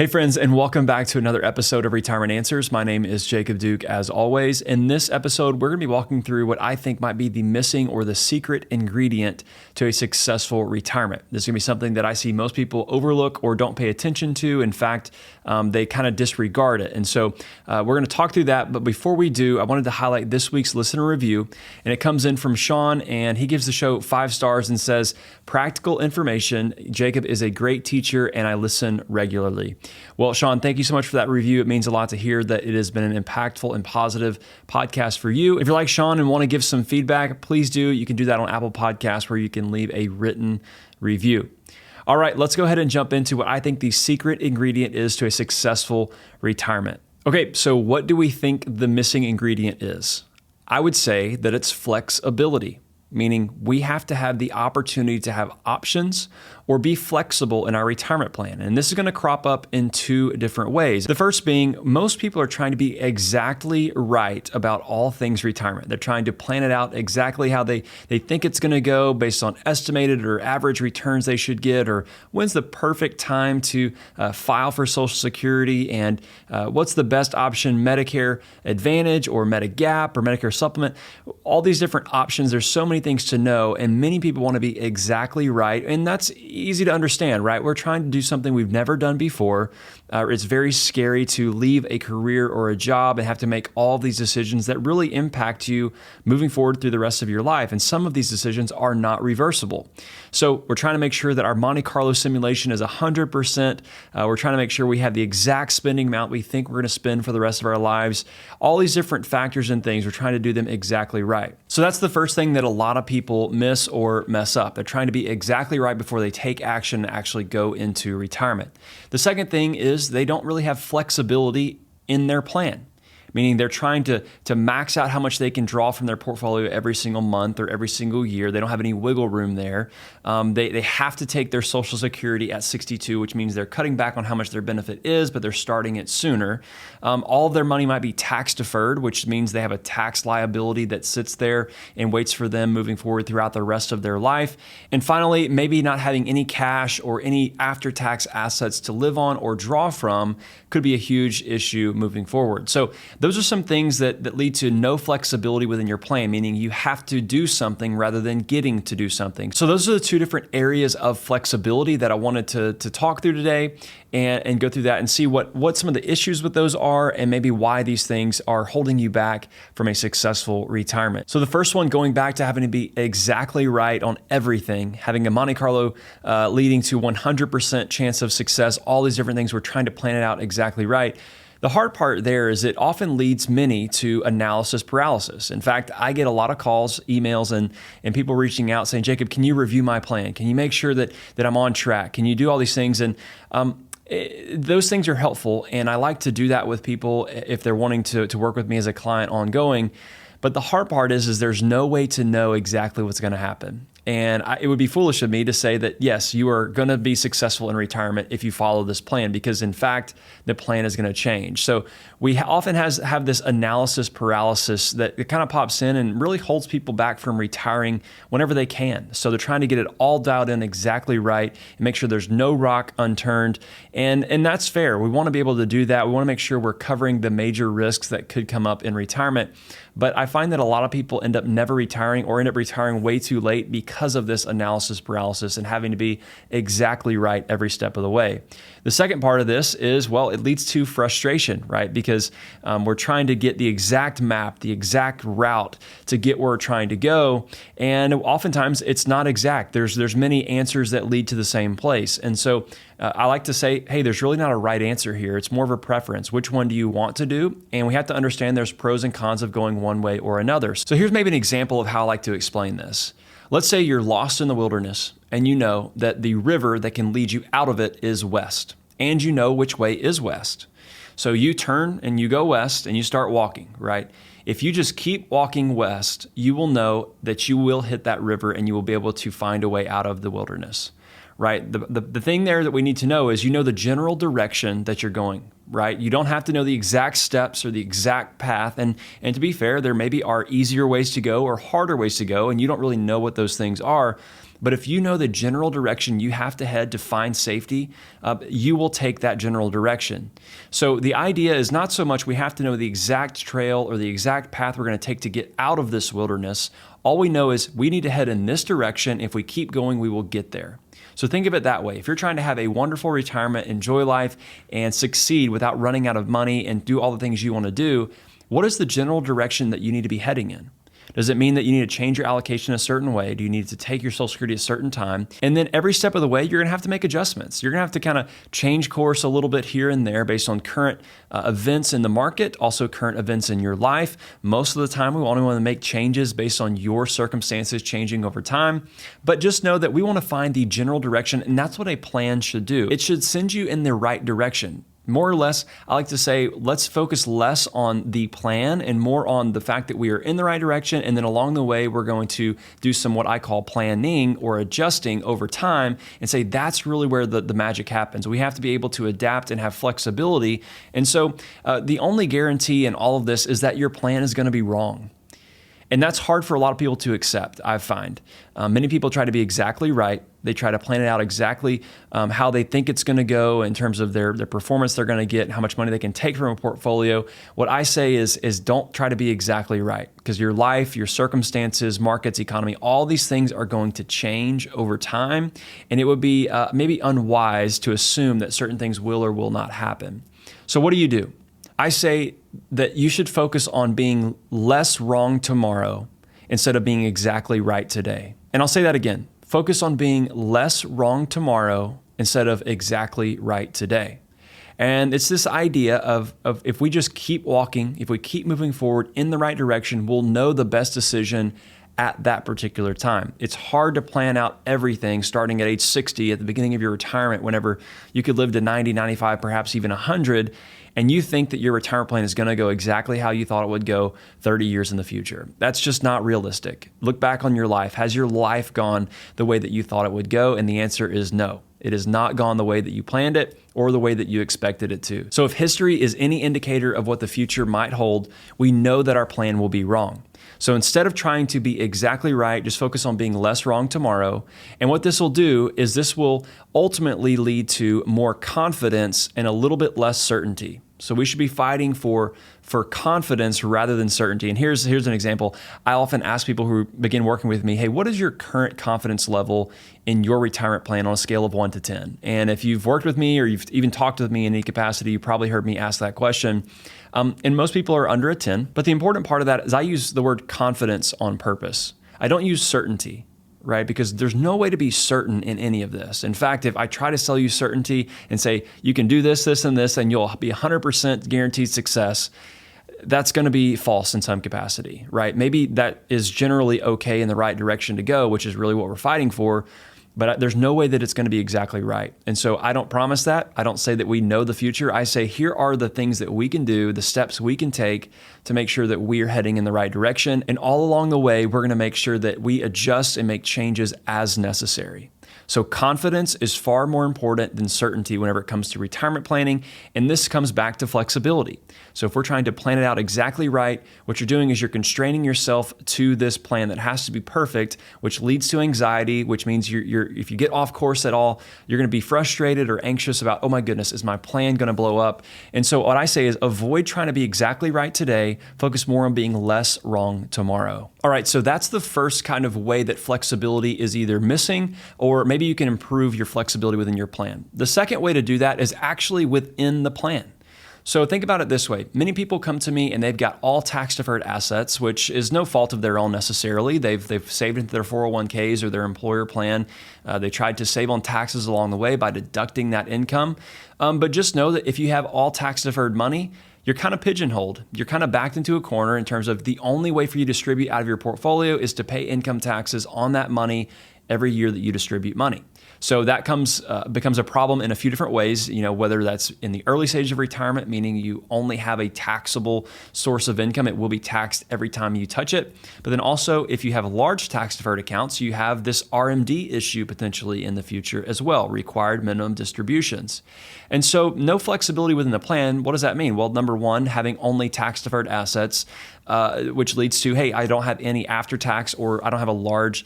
Hey friends, and welcome back to another episode of Retirement Answers. My name is Jacob Duke, as always. In this episode, we're going to be walking through what I think might be the missing or the secret ingredient to a successful retirement. This is going to be something that I see most people overlook or don't pay attention to. In fact, they kind of disregard it. And so we're going to talk through that. But before we do, I wanted to highlight this week's listener review. And it comes in from Sean, and he gives the show 5 stars and says, "Practical information. Jacob is a great teacher, and I listen regularly." Well, Sean, thank you so much for that review. It means a lot to hear that it has been an impactful and positive podcast for you. If you're like Sean and want to give some feedback, please do. You can do that on Apple Podcasts, where you can leave a written review. All right, let's go ahead and jump into what I think the secret ingredient is to a successful retirement. Okay, so what do we think the missing ingredient is? I would say that it's flexibility, meaning we have to have the opportunity to have options or be flexible in our retirement plan. And this is going to crop up in 2 different ways. The first being, most people are trying to be exactly right about all things retirement. They're trying to plan it out exactly how they think it's going to go based on estimated or average returns they should get, or when's the perfect time to file for Social Security, and what's the best option, Medicare Advantage or Medigap or Medicare Supplement. All these different options, there's so many things to know, and many people want to be exactly right, and that's easy to understand, right? We're trying to do something we've never done before. It's very scary to leave a career or a job and have to make all these decisions that really impact you moving forward through the rest of your life, and some of these decisions are not reversible. So we're trying to make sure that our Monte Carlo simulation is 100%. We're trying to make sure we have the exact spending amount we think we're going to spend for the rest of our lives. All these different factors and things, we're trying to do them exactly right. So that's the first thing that a lot of people miss or mess up. They're trying to be exactly right before they take action and actually go into retirement. The second thing is they don't really have flexibility in their plan, meaning they're trying to max out how much they can draw from their portfolio every single month or every single year. They don't have any wiggle room there. They have to take their Social Security at 62, which means they're cutting back on how much their benefit is, but they're starting it sooner. All of their money might be tax deferred, which means they have a tax liability that sits there and waits for them moving forward throughout the rest of their life. And finally, maybe not having any cash or any after-tax assets to live on or draw from could be a huge issue moving forward. So those are some things that lead to no flexibility within your plan, meaning you have to do something rather than getting to do something. So those are the 2 different areas of flexibility that I wanted to talk through today, and go through that and see what some of the issues with those are, and maybe why these things are holding you back from a successful retirement. So the first one, going back to having to be exactly right on everything, having a Monte Carlo leading to 100% chance of success, all these different things, we're trying to plan it out exactly right. The hard part there is it often leads many to analysis paralysis. In fact, I get a lot of calls, emails, and people reaching out saying, "Jacob, can you review my plan? Can you make sure that I'm on track? Can you do all these things?" And those things are helpful, and I like to do that with people if they're wanting to work with me as a client ongoing. But the hard part is there's no way to know exactly what's going to happen. And it would be foolish of me to say that, yes, you are going to be successful in retirement if you follow this plan, because in fact, the plan is going to change. So we often have this analysis paralysis that it kind of pops in and really holds people back from retiring whenever they can. So they're trying to get it all dialed in exactly right and make sure there's no rock unturned. And that's fair. We want to be able to do that. We want to make sure we're covering the major risks that could come up in retirement. But I find that a lot of people end up never retiring, or end up retiring way too late because of this analysis paralysis and having to be exactly right every step of the way. The second part of this is, well, it leads to frustration, right? Because we're trying to get the exact map, the exact route to get where we're trying to go. And oftentimes it's not exact. There's many answers that lead to the same place. And so I like to say, hey, there's really not a right answer here. It's more of a preference. Which one do you want to do? And we have to understand there's pros and cons of going one way or another. So here's maybe an example of how I like to explain this. Let's say you're lost in the wilderness, and you know that the river that can lead you out of it is west, and you know which way is west. So you turn and you go west and you start walking, right? If you just keep walking west, you will know that you will hit that river and you will be able to find a way out of the wilderness, right? The thing there that we need to know is, you know, the general direction that you're going, right? You don't have to know the exact steps or the exact path. And to be fair, there maybe are easier ways to go or harder ways to go, and you don't really know what those things are. But if you know the general direction you have to head to find safety, you will take that general direction. So the idea is not so much we have to know the exact trail or the exact path we're going to take to get out of this wilderness. All we know is we need to head in this direction. If we keep going, we will get there. So think of it that way. If you're trying to have a wonderful retirement, enjoy life, and succeed without running out of money and do all the things you want to do, what is the general direction that you need to be heading in? Does it mean that you need to change your allocation a certain way? Do you need to take your Social Security at a certain time? And then every step of the way, you're going to have to make adjustments. You're going to have to kind of change course a little bit here and there based on current events in the market, also current events in your life. Most of the time, we only want to make changes based on your circumstances changing over time. But just know that we want to find the general direction, and that's what a plan should do. It should send you in the right direction. More or less, I like to say, let's focus less on the plan and more on the fact that we are in the right direction. And then along the way, we're going to do some what I call planning or adjusting over time and say that's really where the magic happens. We have to be able to adapt and have flexibility. And so the only guarantee in all of this is that your plan is going to be wrong. And that's hard for a lot of people to accept, I find. Many people try to be exactly right. They try to plan it out exactly how they think it's going to go in terms of their performance they're going to get and how much money they can take from a portfolio. What I say is don't try to be exactly right, because your life, your circumstances, markets, economy, all these things are going to change over time. And it would be maybe unwise to assume that certain things will or will not happen. So what do? I say that you should focus on being less wrong tomorrow instead of being exactly right today. And I'll say that again. Focus on being less wrong tomorrow instead of exactly right today. And it's this idea of if we just keep walking, if we keep moving forward in the right direction, we'll know the best decision at that particular time. It's hard to plan out everything starting at age 60 at the beginning of your retirement, whenever you could live to 90, 95, perhaps even 100, and you think that your retirement plan is going to go exactly how you thought it would go 30 years in the future. That's just not realistic. Look back on your life. Has your life gone the way that you thought it would go? And the answer is no. It has not gone the way that you planned it or the way that you expected it to. So if history is any indicator of what the future might hold, we know that our plan will be wrong. So instead of trying to be exactly right, just focus on being less wrong tomorrow. And what this will do is this will ultimately lead to more confidence and a little bit less certainty. So we should be fighting for confidence rather than certainty. And here's an example. I often ask people who begin working with me, hey, what is your current confidence level in your retirement plan on a scale of 1 to 10? And if you've worked with me or you've even talked with me in any capacity, you probably heard me ask that question. And most people are under a 10. But the important part of that is I use the word confidence on purpose. I don't use certainty. Right? Because there's no way to be certain in any of this. In fact, if I try to sell you certainty and say, you can do this, this, and this, and you'll be 100% guaranteed success, that's going to be false in some capacity, right? Maybe that is generally okay in the right direction to go, which is really what we're fighting for. But there's no way that it's going to be exactly right. And so I don't promise that. I don't say that we know the future. I say, here are the things that we can do, the steps we can take to make sure that we are heading in the right direction. And all along the way, we're going to make sure that we adjust and make changes as necessary. So confidence is far more important than certainty whenever it comes to retirement planning. And this comes back to flexibility. So if we're trying to plan it out exactly right, what you're doing is you're constraining yourself to this plan that has to be perfect, which leads to anxiety, which means if you get off course at all, you're going to be frustrated or anxious about, oh my goodness, is my plan going to blow up? And so what I say is avoid trying to be exactly right today, focus more on being less wrong tomorrow. All right, so that's the first kind of way that flexibility is either missing or maybe you can improve your flexibility within your plan. The second way to do that is actually within the plan. So think about it this way. Many people come to me and they've got all tax-deferred assets, which is no fault of their own necessarily. They've saved into their 401ks or their employer plan. They tried to save on taxes along the way by deducting that income. But just know that if you have all tax-deferred money, you're kind of pigeonholed. You're kind of backed into a corner in terms of the only way for you to distribute out of your portfolio is to pay income taxes on that money every year that you distribute money. So that becomes a problem in a few different ways, whether that's in the early stage of retirement, meaning you only have a taxable source of income, it will be taxed every time you touch it. But then also, if you have large tax deferred accounts, you have this RMD issue potentially in the future as well, required minimum distributions. And so no flexibility within the plan. What does that mean? Well, number one, having only tax deferred assets which leads to, hey, I don't have any after tax, or I don't have a large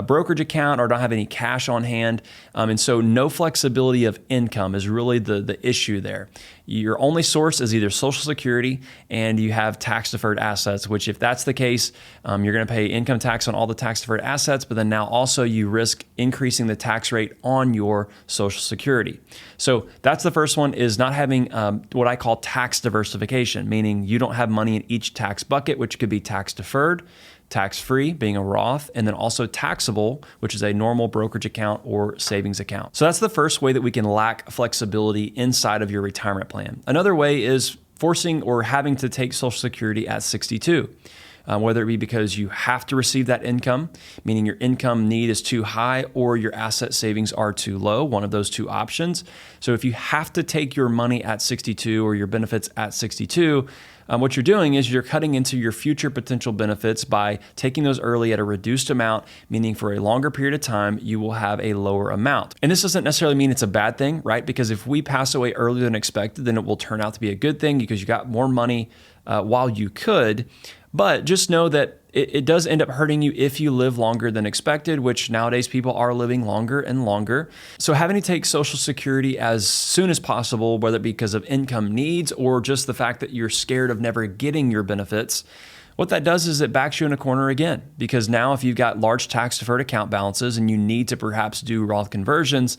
brokerage account, or don't have any cash on hand. And so no flexibility of income is really the issue there. Your only source is either Social Security, and you have tax deferred assets, which if that's the case, you're going to pay income tax on all the tax deferred assets, but then now also you risk increasing the tax rate on your Social Security. So that's the first one, is not having what I call tax diversification, meaning you don't have money in each tax bucket, which could be tax deferred, tax-free, being a Roth, and then also taxable, which is a normal brokerage account or savings account. So that's the first way that we can lack flexibility inside of your retirement plan. Another way is forcing or having to take Social Security at 62. Whether it be because you have to receive that income, meaning your income need is too high, or your asset savings are too low, one of those two options. So if you have to take your money at 62 or your benefits at 62, what you're doing is you're cutting into your future potential benefits by taking those early at a reduced amount, meaning for a longer period of time, you will have a lower amount. And this doesn't necessarily mean it's a bad thing, right? Because if we pass away earlier than expected, then it will turn out to be a good thing because you got more money while you could. But just know that it does end up hurting you if you live longer than expected, which nowadays people are living longer and longer. So having to take Social Security as soon as possible, whether it be because of income needs or just the fact that you're scared of never getting your benefits, what that does is it backs you in a corner again. Because now if you've got large tax deferred account balances and you need to perhaps do Roth conversions,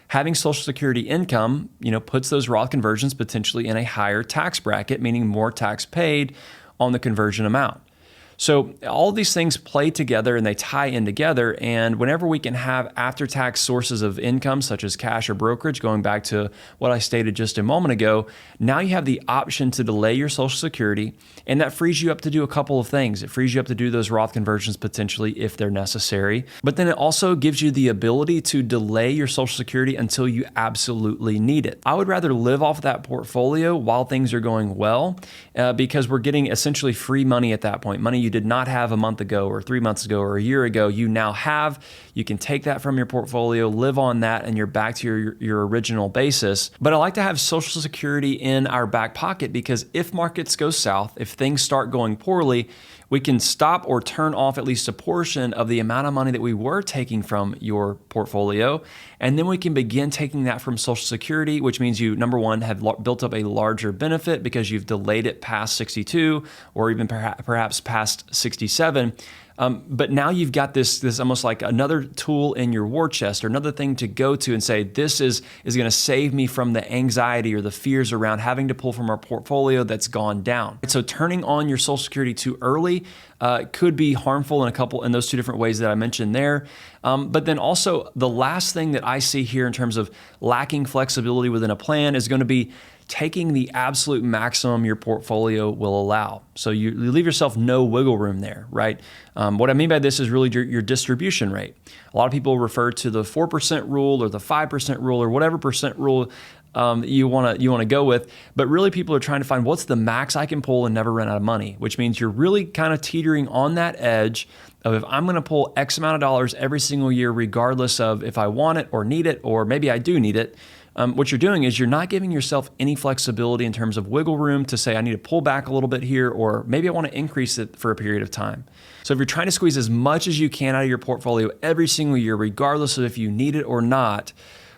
having Social Security income, puts those Roth conversions potentially in a higher tax bracket, meaning more tax paid on the conversion amount. So all these things play together and they tie in together. And whenever we can have after-tax sources of income, such as cash or brokerage, going back to what I stated just a moment ago, now you have the option to delay your Social Security, and that frees you up to do a couple of things. It frees you up to do those Roth conversions potentially if they're necessary, but then it also gives you the ability to delay your Social Security until you absolutely need it. I would rather live off that portfolio while things are going well, because we're getting essentially free money at that point. Money you did not have a month ago or 3 months ago or a year ago, you now have. You can take that from your portfolio, live on that, and you're back to your original basis. But I like to have Social Security in our back pocket because if markets go south, if things start going poorly, we can stop or turn off at least a portion of the amount of money that we were taking from your portfolio. And then we can begin taking that from Social Security, which means you, number one, have built up a larger benefit because you've delayed it past 62 or even perhaps past 67. But now you've got this almost like another tool in your war chest or another thing to go to and say, this is going to save me from the anxiety or the fears around having to pull from our portfolio that's gone down. So turning on your Social Security too early could be harmful in those two different ways that I mentioned there. But then also the last thing that I see here in terms of lacking flexibility within a plan is going to be taking the absolute maximum your portfolio will allow. So you leave yourself no wiggle room there, right? What I mean by this is really your distribution rate. A lot of people refer to the 4% rule or the 5% rule or whatever percent rule you want to go with, but really people are trying to find what's the max I can pull and never run out of money, which means you're really kind of teetering on that edge of if I'm going to pull X amount of dollars every single year, regardless of if I want it or need it, or maybe I do need it. What you're doing is you're not giving yourself any flexibility in terms of wiggle room to say, I need to pull back a little bit here, or maybe I want to increase it for a period of time. So if you're trying to squeeze as much as you can out of your portfolio every single year, regardless of if you need it or not,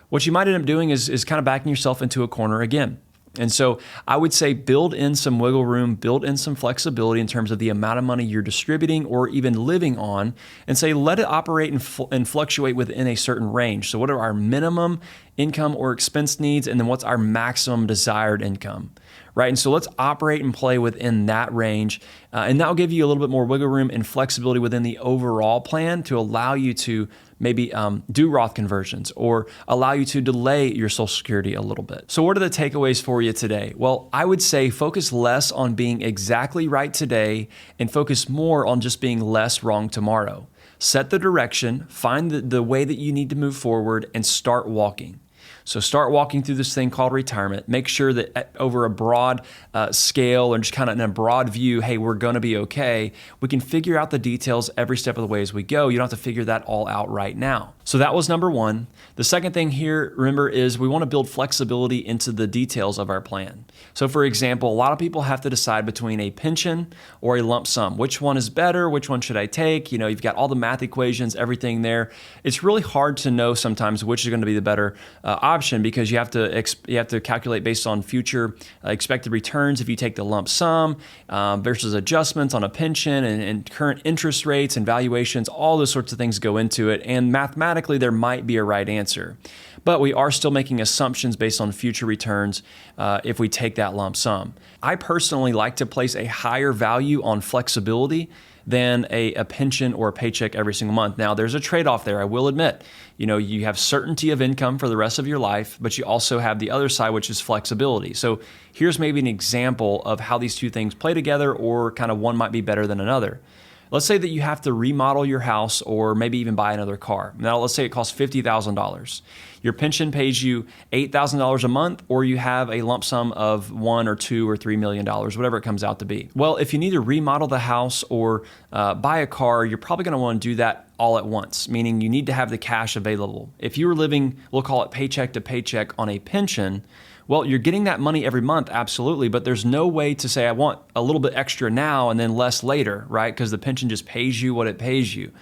what you might end up doing is kind of backing yourself into a corner again. And so I would say build in some wiggle room, build in some flexibility in terms of the amount of money you're distributing or even living on, and say let it operate and fluctuate within a certain range. So what are our minimum income or expense needs, and then what's our maximum desired income, right? And so let's operate and play within that range, and that'll give you a little bit more wiggle room and flexibility within the overall plan to allow you to maybe do Roth conversions or allow you to delay your Social Security a little bit. So what are the takeaways for you today? Well, I would say focus less on being exactly right today and focus more on just being less wrong tomorrow. Set the direction, find the way that you need to move forward, and start walking. So start walking through this thing called retirement. Make sure that over a broad scale and just kind of in a broad view, hey, we're going to be okay. We can figure out the details every step of the way as we go. You don't have to figure that all out right now. So that was number one. The second thing here, remember, is we want to build flexibility into the details of our plan. So for example, a lot of people have to decide between a pension or a lump sum. Which one is better? Which one should I take? You've got all the math equations, everything there. It's really hard to know sometimes which is going to be the better option, because you have to calculate based on future expected returns if you take the lump sum versus adjustments on a pension and current interest rates and valuations. All those sorts of things go into it, and mathematically there might be a right answer. But we are still making assumptions based on future returns if we take that lump sum. I personally like to place a higher value on flexibility than a pension or a paycheck every single month. Now, there's a trade-off there, I will admit. You have certainty of income for the rest of your life, but you also have the other side, which is flexibility. So here's maybe an example of how these two things play together, or kind of one might be better than another. Let's say that you have to remodel your house or maybe even buy another car. Now, let's say it costs $50,000. Your pension pays you $8,000 a month, or you have a lump sum of $1 or $2 or $3 million, whatever it comes out to be. Well, if you need to remodel the house or buy a car, you're probably going to want to do that all at once, meaning you need to have the cash available. If you were living, we'll call it paycheck to paycheck on a pension, well, you're getting that money every month, absolutely, but there's no way to say, I want a little bit extra now and then less later, right? Because the pension just pays you what it pays you.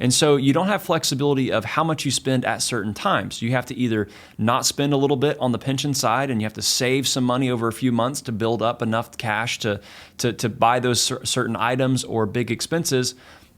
And so you don't have flexibility of how much you spend at certain times. You have to either not spend a little bit on the pension side, and you have to save some money over a few months to build up enough cash to buy those certain items or big expenses.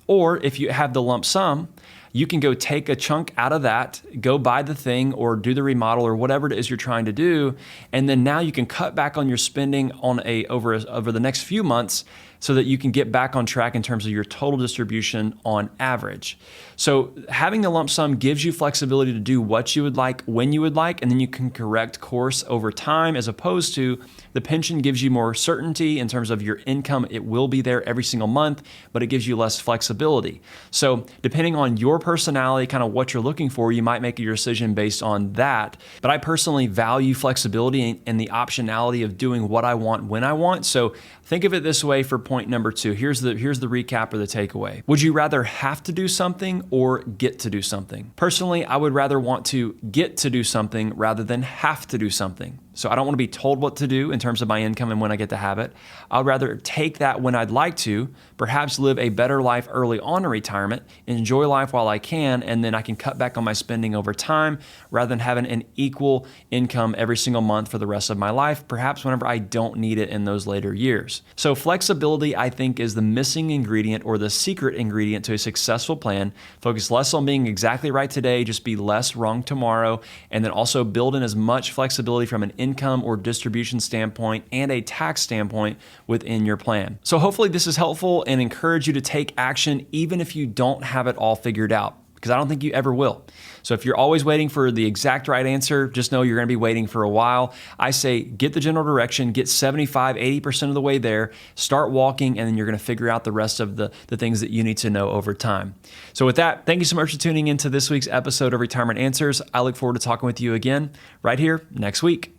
Or if you have the lump sum, you can go take a chunk out of that, go buy the thing or do the remodel or whatever it is you're trying to do. And then now you can cut back on your spending on over the next few months, so that you can get back on track in terms of your total distribution on average. So having the lump sum gives you flexibility to do what you would like, when you would like, and then you can correct course over time, as opposed to the pension gives you more certainty in terms of your income. It will be there every single month, but it gives you less flexibility. So depending on your personality, kind of what you're looking for, you might make your decision based on that. But I personally value flexibility and the optionality of doing what I want when I want. So think of it this way for point number two. Here's the recap or the takeaway. Would you rather have to do something or get to do something? Personally, I would rather want to get to do something rather than have to do something. So I don't want to be told what to do in terms of my income and when I get to have it. I'd rather take that when I'd like to, perhaps live a better life early on in retirement, enjoy life while I can, and then I can cut back on my spending over time rather than having an equal income every single month for the rest of my life, perhaps whenever I don't need it in those later years. So flexibility, I think, is the missing ingredient or the secret ingredient to a successful plan. Focus less on being exactly right today, just be less wrong tomorrow, and then also build in as much flexibility from an income or distribution standpoint and a tax standpoint within your plan. So hopefully this is helpful and encourage you to take action even if you don't have it all figured out, because I don't think you ever will. So if you're always waiting for the exact right answer, just know you're going to be waiting for a while. I say get the general direction, get 75, 80% of the way there, start walking, and then you're going to figure out the rest of the things that you need to know over time. So with that, thank you so much for tuning into this week's episode of Retirement Answers. I look forward to talking with you again right here next week.